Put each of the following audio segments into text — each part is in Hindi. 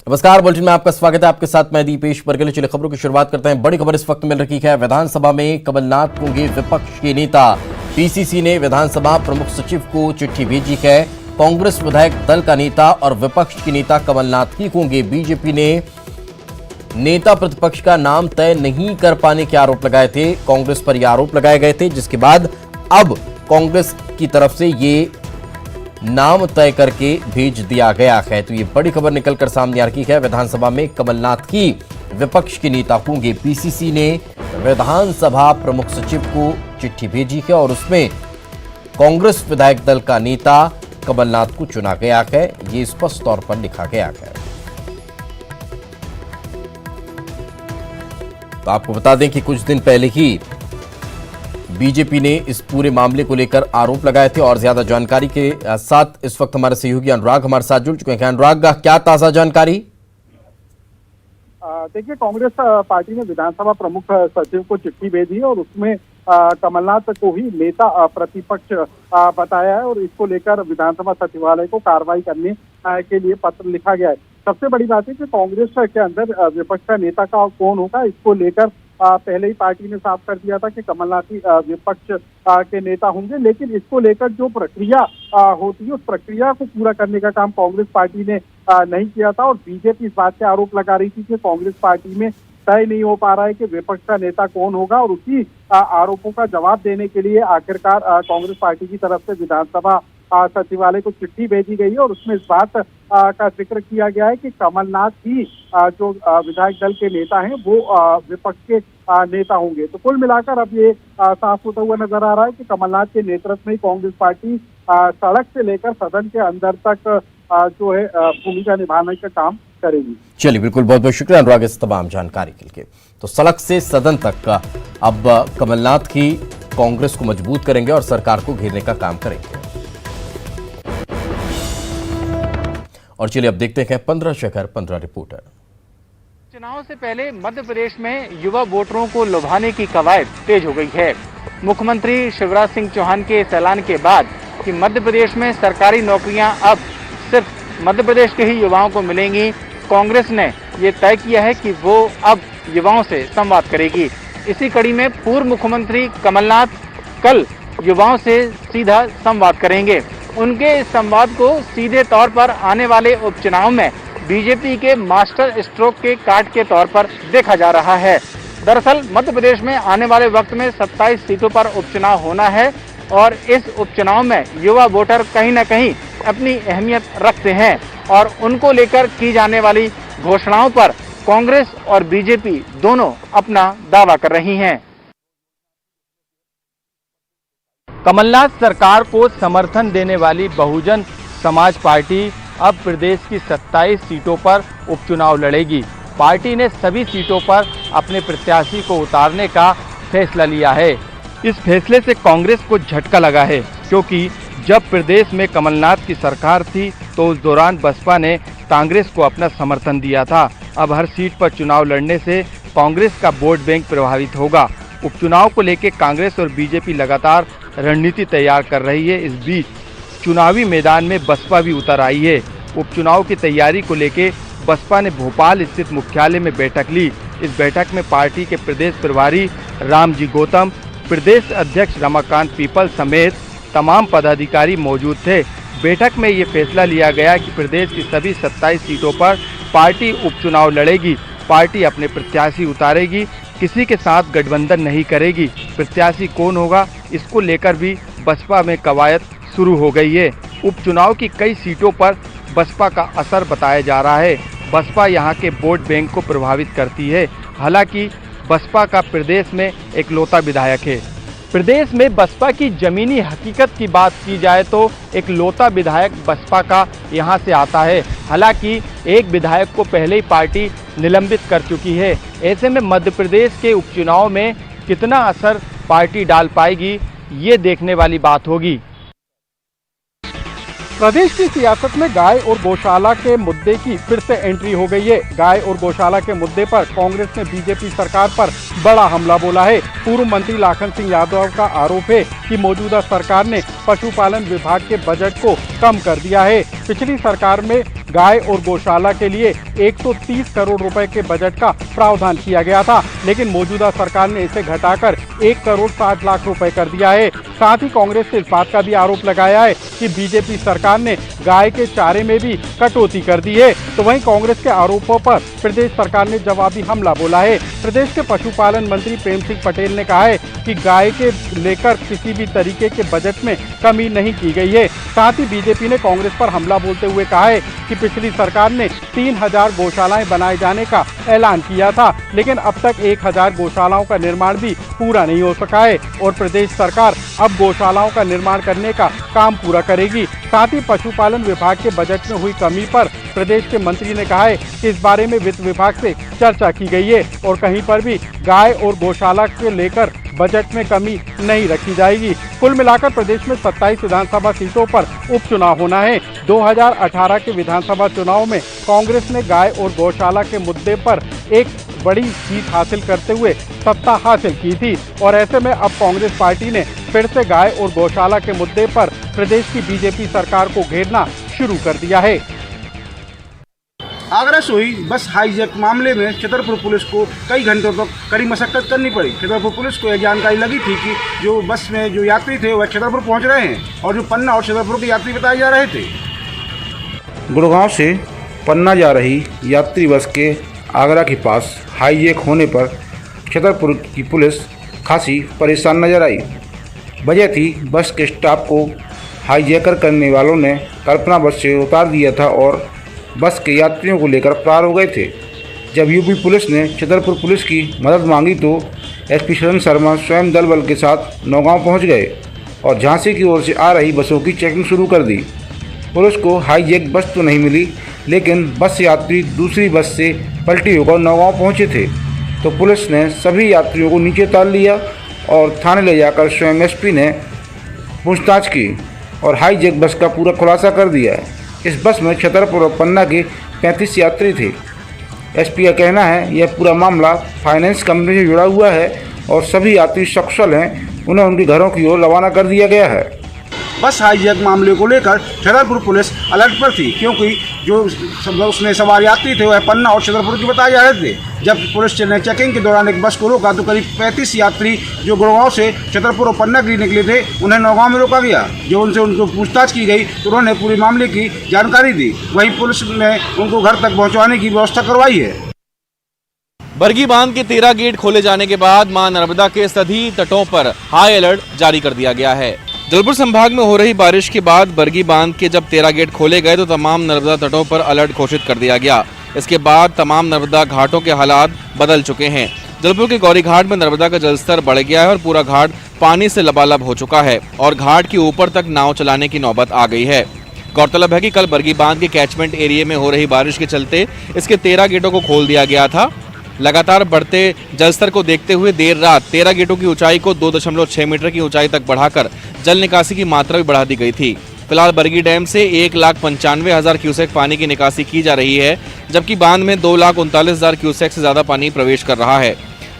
नमस्कार, बुलेटिन में आपका स्वागत है। आपके साथ मैं दीपेश बरगले। चलिए खबरों की शुरुआत करते हैं। बड़ी खबर इस वक्त मिल रही है। विधानसभा में कमलनाथ होंगे विपक्ष के नेता। पीसीसी ने विधानसभा प्रमुख सचिव को चिट्ठी भेजी है। कांग्रेस विधायक दल का नेता और विपक्ष के नेता कमलनाथ ही होंगे। बीजेपी ने नेता प्रतिपक्ष का नाम तय नहीं कर पाने के आरोप लगाए थे। कांग्रेस पर यह आरोप लगाए गए थे, जिसके बाद अब कांग्रेस की तरफ से ये नाम तय करके भेज दिया गया है। तो ये बड़ी खबर निकलकर सामने आ रही है। विधानसभा में कमलनाथ ही विपक्ष के नेता होंगे। पीसीसी ने विधानसभा प्रमुख सचिव को चिट्ठी भेजी है और उसमें कांग्रेस विधायक दल का नेता कमलनाथ को चुना गया है। ये स्पष्ट तौर पर लिखा गया है। तो आपको बता दें कि कुछ दिन पहले ही बीजेपी ने इस पूरे मामले को लेकर आरोप लगाए थे और ज्यादा जानकारी के साथ इस वक्त हमारे सहयोगी अनुराग हमारे साथ जुड़ चुके हैं। अनुराग, क्या ताजा जानकारी? देखिए, कांग्रेस पार्टी ने विधानसभा प्रमुख सचिव को चिट्ठी भेजी और उसमें कमलनाथ को ही नेता प्रतिपक्ष बताया है और इसको लेकर विधानसभा सचिवालय को कार्रवाई करने के लिए पत्र लिखा गया है। सबसे बड़ी बात है कि कांग्रेस के अंदर विपक्ष का नेता का कौन होगा, इसको लेकर पहले ही पार्टी ने साफ कर दिया था कि कमलनाथ ही विपक्ष के नेता होंगे। लेकिन इसको लेकर जो प्रक्रिया होती है, उस प्रक्रिया को पूरा करने का काम कांग्रेस पार्टी ने नहीं किया था और बीजेपी इस बात पे आरोप लगा रही थी कि कांग्रेस पार्टी में तय नहीं हो पा रहा है कि विपक्ष का नेता कौन होगा और उसी आरोपों का जवाब देने के लिए आखिरकार कांग्रेस पार्टी की तरफ से विधानसभा सचिवालय को चिट्ठी भेजी गई है और उसमें इस बात का जिक्र किया गया है कि कमलनाथ ही जो विधायक दल के नेता हैं वो विपक्ष के नेता होंगे। तो कुल मिलाकर अब ये साफ होता हुआ नजर आ रहा है कि कमलनाथ के नेतृत्व में कांग्रेस पार्टी सड़क से लेकर सदन के अंदर तक जो है भूमिका निभाने का काम करेगी। चलिए, बिल्कुल, बहुत बहुत शुक्रिया अनुराग इस तमाम जानकारी के लिए। तो सड़क से सदन तक अब कमलनाथ ही कांग्रेस को मजबूत करेंगे और सरकार को घेरने का काम करेंगे। और चलिए अब देखते हैं 15 शहर 15 रिपोर्टर। चुनाव से पहले मध्य प्रदेश में युवा वोटरों को लुभाने की कवायद तेज हो गई है। मुख्यमंत्री शिवराज सिंह चौहान के इस ऐलान के बाद कि मध्य प्रदेश में सरकारी नौकरियां अब सिर्फ मध्य प्रदेश के ही युवाओं को मिलेंगी, कांग्रेस ने ये तय किया है कि वो अब युवाओं से संवाद करेगी। इसी कड़ी में पूर्व मुख्यमंत्री कमलनाथ कल युवाओं से सीधा संवाद करेंगे। उनके इस संवाद को सीधे तौर पर आने वाले उपचुनाव में बीजेपी के मास्टर स्ट्रोक के कार्ड के तौर पर देखा जा रहा है। दरअसल मध्य प्रदेश में आने वाले वक्त में 27 सीटों पर उपचुनाव होना है और इस उपचुनाव में युवा वोटर कहीं न कहीं अपनी अहमियत रखते हैं और उनको लेकर की जाने वाली घोषणाओं पर कांग्रेस और बीजेपी दोनों अपना दावा कर रही हैं। कमलनाथ सरकार को समर्थन देने वाली बहुजन समाज पार्टी अब प्रदेश की 27 सीटों पर उपचुनाव लड़ेगी। पार्टी ने सभी सीटों पर अपने प्रत्याशी को उतारने का फैसला लिया है। इस फैसले से कांग्रेस को झटका लगा है, क्योंकि जब प्रदेश में कमलनाथ की सरकार थी तो उस दौरान बसपा ने कांग्रेस को अपना समर्थन दिया था। अब हर सीट पर चुनाव लड़ने से कांग्रेस का वोट बैंक प्रभावित होगा। उपचुनाव को लेकर कांग्रेस और बीजेपी लगातार रणनीति तैयार कर रही है। इस बीच चुनावी मैदान में बसपा भी उतर आई है। उपचुनाव की तैयारी को लेकर बसपा ने भोपाल स्थित मुख्यालय में बैठक ली। इस बैठक में पार्टी के प्रदेश प्रभारी रामजी गौतम, प्रदेश अध्यक्ष रमाकांत पीपल समेत तमाम पदाधिकारी मौजूद थे। बैठक में ये फैसला लिया गया कि प्रदेश की सभी 27 सीटों पर पार्टी उपचुनाव लड़ेगी। पार्टी अपने प्रत्याशी उतारेगी, किसी के साथ गठबंधन नहीं करेगी। प्रत्याशी कौन होगा, इसको लेकर भी बसपा में कवायद शुरू हो गई है। उपचुनाव की कई सीटों पर बसपा का असर बताया जा रहा है। बसपा यहां के वोट बैंक को प्रभावित करती है। हालांकि बसपा का प्रदेश में एकलौता विधायक है। प्रदेश में बसपा की जमीनी हकीकत की बात की जाए तो एकलौता विधायक बसपा का यहां से आता है। हालांकि एक विधायक को पहले ही पार्टी निलंबित कर चुकी है। ऐसे में मध्य प्रदेश के उपचुनाव में कितना असर पार्टी डाल पाएगी, ये देखने वाली बात होगी। प्रदेश की सियासत में गाय और गौशाला के मुद्दे की फिर से एंट्री हो गई है। गाय और गौशाला के मुद्दे पर कांग्रेस ने बीजेपी सरकार पर बड़ा हमला बोला है। पूर्व मंत्री लाखन सिंह यादव का आरोप है कि मौजूदा सरकार ने पशुपालन विभाग के बजट को कम कर दिया है। पिछली सरकार में गाय और गौशाला के लिए 130 करोड़ रुपए के बजट का प्रावधान किया गया था, लेकिन मौजूदा सरकार ने इसे घटाकर 1 करोड़ 60 लाख रुपए कर दिया है। साथ ही कांग्रेस ने इस बात का भी आरोप लगाया है कि बीजेपी सरकार ने गाय के चारे में भी कटौती कर दी है। तो वहीं कांग्रेस के आरोपों पर प्रदेश सरकार ने जवाबी हमला बोला है। प्रदेश के पशुपालन मंत्री प्रेम सिंह पटेल ने कहा है कि गाय के लेकर किसी भी तरीके के बजट में कमी नहीं की गई है। साथ ही बीजेपी ने कांग्रेस पर हमला बोलते हुए कहा है कि पिछली सरकार ने 3000 गौशालाएं बनाए जाने का ऐलान किया था, लेकिन अब तक 1000 गौशालाओं का निर्माण भी पूरा नहीं हो सका है और प्रदेश सरकार अब गौशालाओं का निर्माण करने का काम पूरा करेगी। साथ ही पशुपालन विभाग के बजट में हुई कमी पर प्रदेश के मंत्री ने कहा है कि इस बारे में वित्त विभाग से चर्चा की गई है और कहीं पर भी गाय और गौशाला को लेकर बजट में कमी नहीं रखी जाएगी। कुल मिलाकर प्रदेश में 27 विधानसभा सीटों पर उपचुनाव होना है। 2018 के विधानसभा चुनाव में कांग्रेस ने गाय और गौशाला के मुद्दे पर एक बड़ी जीत हासिल करते हुए सत्ता हासिल की थी और ऐसे में अब कांग्रेस पार्टी ने फिर से गाय और गौशाला के मुद्दे पर प्रदेश की बीजेपी सरकार को घेरना शुरू कर दिया है। आगरा से हुई बस हाईजैक मामले में छतरपुर पुलिस को कई घंटों तक कड़ी मशक्कत करनी पड़ी। छतरपुर पुलिस को यह जानकारी लगी थी कि जो बस में जो यात्री थे वह छतरपुर पहुंच रहे हैं और जो पन्ना और छतरपुर के यात्री बताए जा रहे थे। गुड़गांव से पन्ना जा रही यात्री बस के आगरा के पास हाईजैक होने पर छतरपुर की पुलिस खासी परेशान नजर आई। वजह थी बस के स्टाफ को हाईजैकर करने वालों ने कल्पना बस से उतार दिया था और बस के यात्रियों को लेकर फरार हो गए थे। जब यूपी पुलिस ने छतरपुर पुलिस की मदद मांगी तो एसपी शरण शर्मा स्वयं दल बल के साथ नौगांव पहुंच गए और झांसी की ओर से आ रही बसों की चेकिंग शुरू कर दी। पुलिस को हाईजैक बस तो नहीं मिली, लेकिन बस यात्री दूसरी बस से पलटी होकर नौगांव पहुंचे थे तो पुलिस ने सभी यात्रियों को नीचे उतार लिया और थाने ले जाकर स्वयं एसपी ने पूछताछ की और हाईजैक बस का पूरा खुलासा कर दिया है। इस बस में छतरपुर और पन्ना के 35 यात्री थे। एसपी का कहना है यह पूरा मामला फाइनेंस कंपनी से जुड़ा हुआ है और सभी यात्री सकुशल हैं, उन्हें उनके घरों की ओर रवाना कर दिया गया है। बस हाईजैक मामले को लेकर छतरपुर पुलिस अलर्ट पर थी, क्योंकि जो उसमें सवार यात्री थे वह पन्ना और छतरपुर के बताए जा रहे थे। जब पुलिस ने चेकिंग के दौरान एक बस को रोका तो करीब 35 यात्री जो गुड़गांव से छतरपुर और पन्ना के लिए निकले थे उन्हें नौगांव में रोका गया। जो उनसे उनको पूछताछ की गई तो उन्होंने पूरे मामले की जानकारी दी। वहीं पुलिस ने उनको घर तक पहुँचवाने की व्यवस्था करवाई है। बरगी बांध के 13 गेट खोले जाने के बाद मां नर्मदा के सभी तटों पर हाई अलर्ट जारी कर दिया गया है। जबलपुर संभाग में हो रही बारिश के बाद बरगी बांध के जब 13 गेट खोले गए तो तमाम नर्मदा तटों पर अलर्ट घोषित कर दिया गया। इसके बाद तमाम नर्मदा घाटों के हालात बदल चुके हैं। जबलपुर के गौरी घाट में नर्मदा का जलस्तर बढ़ गया है और पूरा घाट पानी से लबालब हो चुका है और घाट के ऊपर तक नाव चलाने की नौबत आ गई है। गौरतलब है कि कल बरगी बांध के कैचमेंट एरिया में हो रही बारिश के चलते इसके 13 गेटों को खोल दिया गया था। लगातार बढ़ते जलस्तर को देखते हुए देर रात 13 गेटों की ऊंचाई को 2.6 मीटर की ऊंचाई तक बढ़ाकर जल निकासी की मात्रा भी बढ़ा दी गई थी। फिलहाल बरगी डैम से 1,95,000 क्यूसेक पानी की निकासी की जा रही है, जबकि बांध में 2,39,000 क्यूसेक से ज्यादा पानी प्रवेश कर रहा है।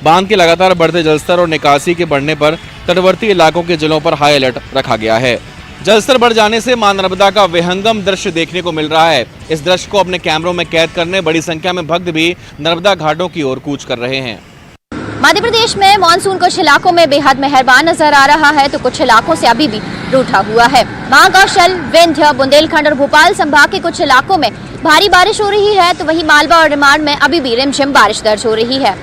बांध के लगातार बढ़ते जलस्तर और निकासी के बढ़ने पर तटवर्ती इलाकों के जिलों पर हाई अलर्ट रखा गया है। जलस्तर बढ़ जाने से मां नर्मदा का विहंगम दृश्य देखने को मिल रहा है। इस दृश्य को अपने कैमरों में कैद करने बड़ी संख्या में भक्त भी नर्मदा घाटों की ओर कूच कर रहे हैं। मध्य प्रदेश में मानसून कुछ इलाकों में बेहद मेहरबान नजर आ रहा है तो कुछ इलाकों से अभी भी रूठा हुआ है। महाकौशल, विंध्य, बुंदेलखंड और भोपाल संभाग के कुछ इलाकों में भारी बारिश हो रही है तो वहीं मालवा और निमाड़ में अभी भी रिमझिम बारिश दर्ज हो रही है।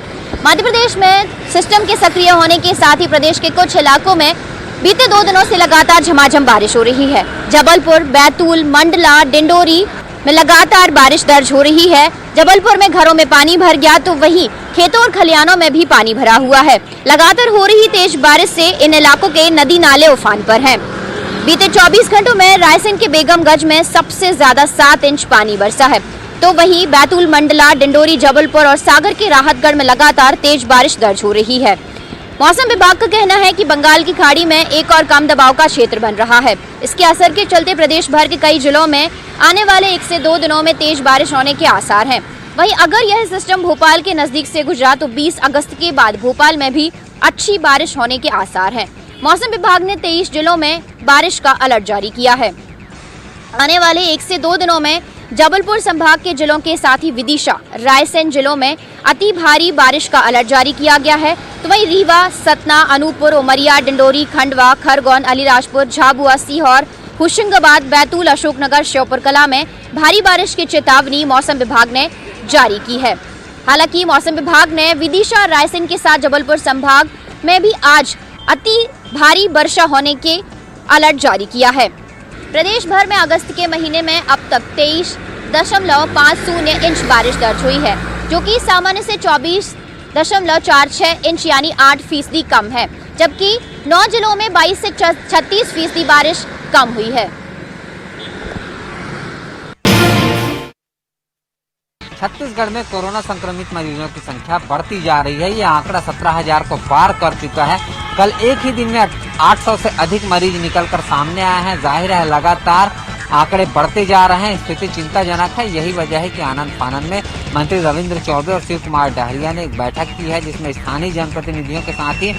मध्य प्रदेश में सिस्टम के सक्रिय होने के साथ ही प्रदेश के कुछ इलाकों में बीते 2 दिनों से लगातार झमाझम बारिश हो रही है। जबलपुर, बैतूल, मंडला, डिंडोरी में लगातार बारिश दर्ज हो रही है। जबलपुर में घरों में पानी भर गया तो वहीं खेतों और खलिहानों में भी पानी भरा हुआ है। लगातार हो रही तेज बारिश से इन इलाकों के नदी नाले उफान पर हैं। बीते 24 घंटों में रायसेन के बेगमगंज में सबसे ज्यादा 7 इंच पानी बरसा है तो वहीं बैतूल, मंडला, डिंडोरी, जबलपुर और सागर के राहतगढ़ में लगातार तेज बारिश दर्ज हो रही है। मौसम विभाग का कहना है कि बंगाल की खाड़ी में एक और कम दबाव का क्षेत्र बन रहा है। इसके असर के चलते प्रदेश भर के कई जिलों में आने वाले 1 से 2 दिनों में तेज बारिश होने के आसार हैं। वहीं अगर यह सिस्टम भोपाल के नजदीक से गुजरा तो 20 अगस्त के बाद भोपाल में भी अच्छी बारिश होने के आसार हैं। मौसम विभाग ने 23 जिलों में बारिश का अलर्ट जारी किया है। आने वाले 1 से 2 दिनों में जबलपुर संभाग के जिलों के साथ ही विदिशा, रायसेन जिलों में अति भारी बारिश का अलर्ट जारी किया गया है। तो वहीं रीवा, सतना, अनूपपुर, उमरिया, डिंडोरी, खंडवा, खरगोन, अलीराजपुर, झाबुआ, सीहोर, होशंगाबाद, बैतूल, अशोकनगर, श्योपुर कला में भारी बारिश की चेतावनी मौसम विभाग ने जारी की है। हालांकि मौसम विभाग ने विदिशा, रायसेन के साथ जबलपुर संभाग में भी आज अति भारी वर्षा होने के अलर्ट जारी किया है। प्रदेश भर में अगस्त के महीने में अब तक 23.50 इंच बारिश दर्ज हुई है, जो कि सामान्य से 24.46 इंच यानी 8% कम है, जबकि 9 जिलों में 22 से 36% बारिश कम हुई है। छत्तीसगढ़ में कोरोना संक्रमित मरीजों की संख्या बढ़ती जा रही है। ये आंकड़ा 17,000 को पार कर चुका है। कल एक ही दिन में 800 से अधिक मरीज निकलकर सामने आए हैं। जाहिर है लगातार आंकड़े बढ़ते जा रहे हैं, स्थिति चिंताजनक है। यही वजह है कि आनंद फानन में मंत्री रविंद्र चौबे और शिव कुमार डहरिया ने एक बैठक की है, जिसमें स्थानीय जनप्रतिनिधियों के साथ ही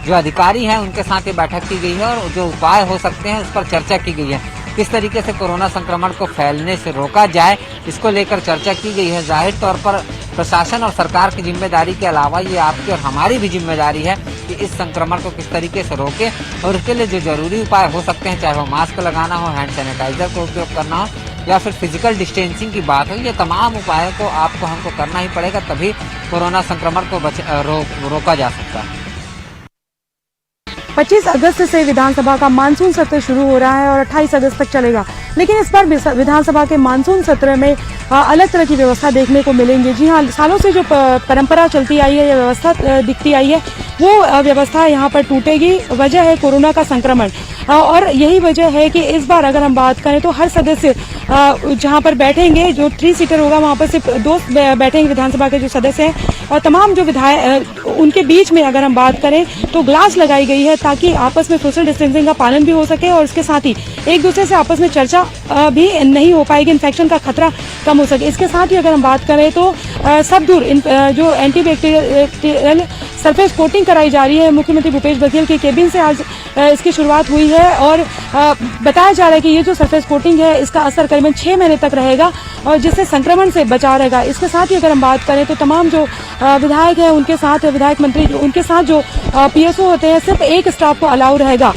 जो अधिकारी हैं उनके साथ ये बैठक की गई है और जो उपाय हो सकते हैं उस पर चर्चा की गई है। किस तरीके से कोरोना संक्रमण को फैलने से रोका जाए, इसको लेकर चर्चा की गई है। जाहिर तौर पर प्रशासन और सरकार की जिम्मेदारी के अलावा ये आपकी और हमारी भी जिम्मेदारी है कि इस संक्रमण को किस तरीके से रोके और इसके लिए जो जरूरी उपाय हो सकते हैं, चाहे वो मास्क लगाना हो, हैंड सैनिटाइजर का उपयोग करना हो या फिर फिजिकल डिस्टेंसिंग की बात हो, ये तमाम उपायों को आपको हमको करना ही पड़ेगा, तभी कोरोना संक्रमण को रोका जा सकता है। 25 अगस्त से विधानसभा का मानसून सत्र शुरू हो रहा है और 28 अगस्त तक चलेगा, लेकिन इस बार विधानसभा के मानसून सत्र में अलग तरह की व्यवस्था देखने को मिलेंगी। जी हाँ, सालों से जो परंपरा चलती आई है या व्यवस्था दिखती आई है, वो व्यवस्था यहाँ पर टूटेगी। वजह है कोरोना का संक्रमण और यही वजह है कि इस बार अगर हम बात करें तो हर सदस्य जहाँ पर बैठेंगे, जो 3 सीटर होगा वहाँ पर सिर्फ 2 बैठेंगे विधानसभा के जो सदस्य हैं, और तमाम जो विधायक उनके बीच में अगर हम बात करें तो ग्लास लगाई गई है ताकि आपस में सोशल डिस्टेंसिंग का पालन भी हो सके और इसके साथ ही एक दूसरे से आपस में चर्चा भी नहीं हो पाएगी, इन्फेक्शन का खतरा कम हो सके। इसके साथ ही अगर हम बात करें तो सब दूर जो एंटीबैक्टीरियल सरफेस कोटिंग कराई जा रही है। मुख्यमंत्री भूपेश बघेल के केबिन से आज इसकी शुरुआत हुई है और बताया जा रहा है कि ये जो सरफेस कोटिंग है इसका असर करीबन 6 महीने तक रहेगा और जिससे संक्रमण से बचा रहेगा। इसके साथ ही अगर हम बात करें तो तमाम जो विधायक हैं उनके साथ, विधायक मंत्री उनके साथ जो पीएसओ होते हैं, सिर्फ एक स्टाफ को अलाउ रहेगा।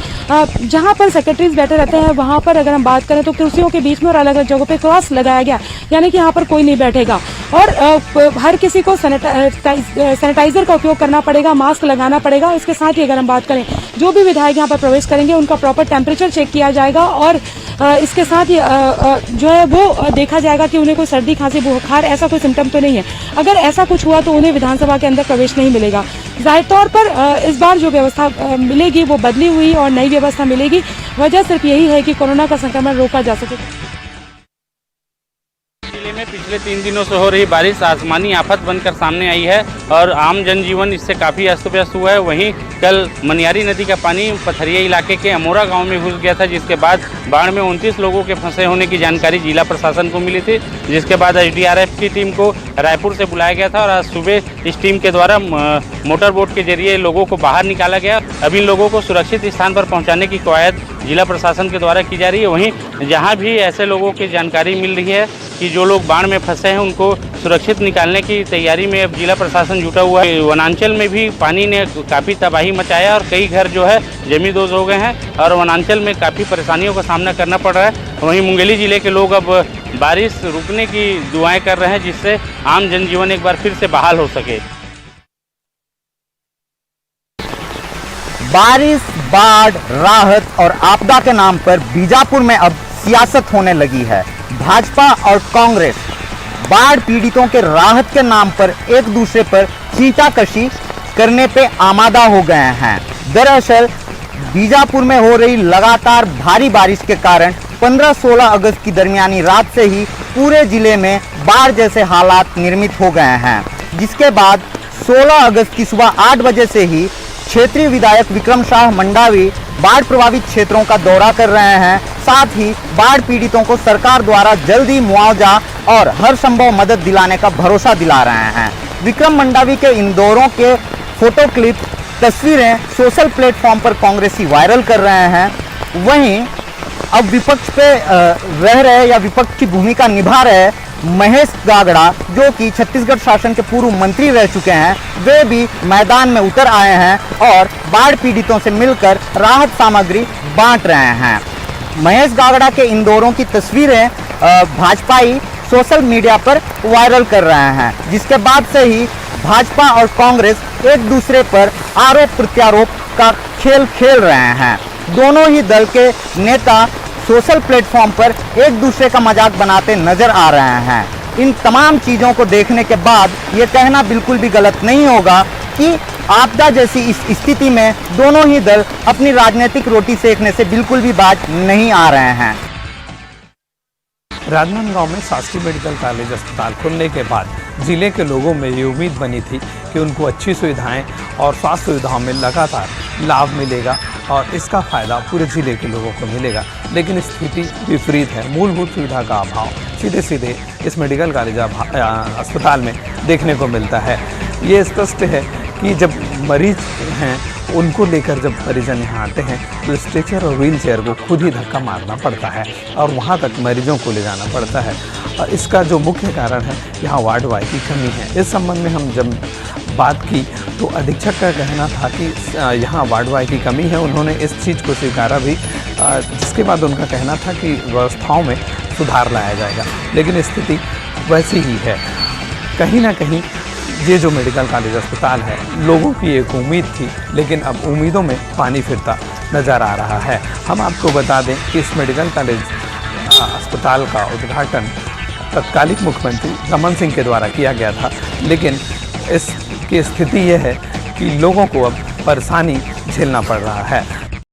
जहां पर सेक्रेटरीज बैठे रहते हैं वहां पर अगर हम बात करें तो कुर्सियों के बीच में और अलग अलग जगहों पे क्रॉस लगाया गया, यानी कि यहाँ पर कोई नहीं बैठेगा और हर किसी को सैनिटाइजर का उपयोग करना पड़ेगा, मास्क लगाना पड़ेगा। इसके साथ ही अगर हम बात करें जो भी विधायक यहाँ पर प्रवेश करेंगे उनका प्रॉपर टेम्परेचर चेक किया जाएगा और इसके साथ ही जो है वो देखा जाएगा कि उन्हें कोई सर्दी, खांसी, बुखार ऐसा कोई सिम्टम तो नहीं है। अगर ऐसा कुछ हुआ तो उन्हें विधानसभा के अंदर प्रवेश नहीं मिलेगा। जाहिर तौर पर इस बार जो व्यवस्था मिलेगी वो बदली हुई और नई व्यवस्था मिलेगी। वजह सिर्फ यही है कि कोरोना का संक्रमण रोका जा सके। जिले में पिछले 3 दिनों से हो रही बारिश आसमानी आफत बनकर सामने आई है और आम जनजीवन इससे काफ़ी अस्त व्यस्त हुआ है। वहीं कल मनियारी नदी का पानी पथरिया इलाके के अमोरा गांव में घुस गया था, जिसके बाद बाढ़ में 29 लोगों के फंसे होने की जानकारी जिला प्रशासन को मिली थी, जिसके बाद एसडीआरएफ की टीम को रायपुर से बुलाया गया था और आज सुबह इस टीम के द्वारा मोटर बोट के जरिए लोगों को बाहर निकाला गया। अब इन लोगों को सुरक्षित स्थान पर पहुँचाने की कवायद जिला प्रशासन के द्वारा की जा रही है। वहीं जहाँ भी ऐसे लोगों की जानकारी मिल रही है कि जो लोग बाढ़ में फंसे हैं उनको सुरक्षित निकालने की तैयारी में अब जिला प्रशासन जुटा हुआ है। वनांचल में भी पानी ने काफ़ी तबाही मचाया और कई घर जो है जमींदोज हो गए हैं और वनांचल में काफ़ी परेशानियों का सामना करना पड़ रहा है। वहीं मुंगेली जिले के लोग अब बारिश रुकने की दुआएं कर रहे हैं, जिससे आम जनजीवन एक बार फिर से बहाल हो सके। बारिश, बाढ़, राहत और आपदा के नाम पर बीजापुर में अब सियासत होने लगी है। भाजपा और कांग्रेस बाढ़ पीड़ितों के राहत के नाम पर एक दूसरे पर खींचाकशी करने पे आमादा हो गए हैं। दरअसल बीजापुर में हो रही लगातार भारी बारिश के कारण 15-16 अगस्त की दरमियानी रात से ही पूरे जिले में बाढ़ जैसे हालात निर्मित हो गए हैं, जिसके बाद 16 अगस्त की सुबह 8 बजे से ही क्षेत्रीय विधायक विक्रम शाह मंडावी बाढ़ प्रभावित क्षेत्रों का दौरा कर रहे हैं। साथ ही बाढ़ पीड़ितों को सरकार द्वारा जल्दी मुआवजा और हर संभव मदद दिलाने का भरोसा दिला रहे हैं। विक्रम मंडावी के इन दौरों के फोटो क्लिप, तस्वीरें सोशल प्लेटफॉर्म पर कांग्रेसी वायरल कर रहे हैं। वहीं अब विपक्ष पे रह रहे या विपक्ष की भूमिका निभा रहे महेश गागड़ा, जो कि छत्तीसगढ़ शासन के पूर्व मंत्री रह चुके हैं, वे भी मैदान में उतर आए हैं और बाढ़ पीड़ितों से मिलकर राहत सामग्री बांट रहे हैं। महेश गागड़ा के इन दौरों की तस्वीरें भाजपाई सोशल मीडिया पर वायरल कर रहे हैं, जिसके बाद से ही भाजपा और कांग्रेस एक दूसरे पर आरोप प्रत्यारोप का खेल खेल रहे हैं। दोनों ही दल के नेता सोशल प्लेटफॉर्म पर एक दूसरे का मजाक बनाते नजर आ रहे हैं। इन तमाम चीज़ों को देखने के बाद ये कहना बिल्कुल भी गलत नहीं होगा कि आपदा जैसी इस स्थिति में दोनों ही दल अपनी राजनीतिक रोटी सेकने से बिल्कुल भी बाज नहीं आ रहे हैं। राजनांदगांव में शासकीय मेडिकल कॉलेज अस्पताल खुलने के बाद जिले के लोगों में ये उम्मीद बनी थी कि उनको अच्छी सुविधाएं और स्वास्थ्य सुविधाओं में लगातार लाभ मिलेगा और इसका फ़ायदा पूरे जिले के लोगों को मिलेगा, लेकिन स्थिति विपरीत है। मूलभूत सुविधा का अभाव सीधे सीधे इस मेडिकल कॉलेज अस्पताल में देखने को मिलता है। ये स्पष्ट है कि जब मरीज हैं उनको लेकर जब परिजन यहाँ आते हैं तो स्ट्रेचर और व्हील चेयर को खुद ही धक्का मारना पड़ता है और वहाँ तक मरीजों को ले जाना पड़ता है। और इसका जो मुख्य कारण है यहाँ वार्ड वाई की कमी है। इस संबंध में हम जब बात की तो अधीक्षक का कहना था कि यहाँ वार्ड वाई की कमी है। उन्होंने इस चीज़ को स्वीकारा भी, जिसके बाद उनका कहना था कि व्यवस्थाओं में सुधार लाया जाएगा, लेकिन स्थिति वैसी ही है। कहीं ना कहीं ये जो मेडिकल कॉलेज अस्पताल है, लोगों की एक उम्मीद थी, लेकिन अब उम्मीदों में पानी फिरता नज़र आ रहा है। हम आपको बता दें कि इस मेडिकल कॉलेज अस्पताल का उद्घाटन तत्कालीन मुख्यमंत्री रमन सिंह के द्वारा किया गया था, लेकिन इसकी स्थिति यह है कि लोगों को अब परेशानी झेलना पड़ रहा है।